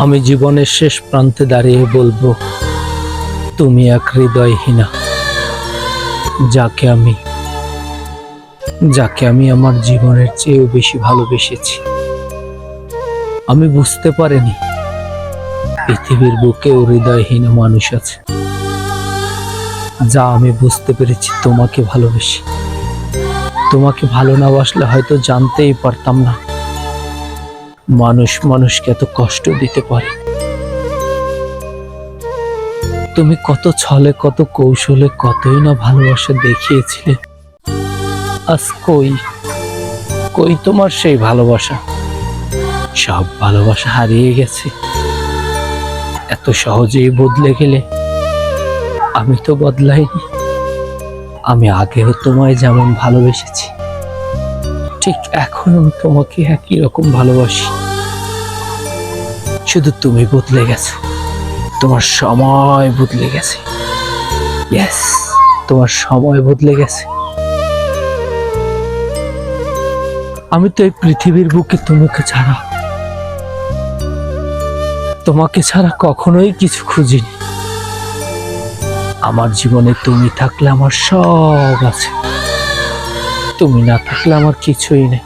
আমি জীবনের শেষ প্রান্তে দাঁড়িয়ে বলবো, তুমি এক হৃদয়হীনা, যাকে আমি আমার জীবনের চেয়েও বেশি ভালোবেসেছি। আমি বুঝতে পারিনি পৃথিবীর বুকেও হৃদয়হীন মানুষ আছে। যা আমি বুঝতে পেরেছি তোমাকে ভালোবেসে। তোমাকে ভালো না বাসলে হয়তো জানতেই পারতাম না মানুষ মানুষকে এত কষ্ট দিতে পারে। তুমি কত ছলে, কত কৌশলে, কতই না ভালোবাসা দেখিয়েছিলে। আজ কই তোমার সেই ভালোবাসা? সব ভালোবাসা হারিয়ে গেছে। এত সহজেই বদলে গেলে। আমি তো বদলাইনি। আমি আগেও তোমায় যেমন ভালোবেসেছি, ঠিক এখনো তোমাকে একই রকম ভালোবাসি। শুধু তুমি বদলে গেছো, তোমার সময় বদলে গেছে। ইয়েস, তোমার সময় বদলে গেছে। আমি তো এই পৃথিবীর বুকে তোমাকে ছাড়া কখনোই কিছু খুঁজিনি। আমার জীবনে তুমি থাকলে আমার সব আছে, তুমি না থাকলে আমার কিছুই নেই।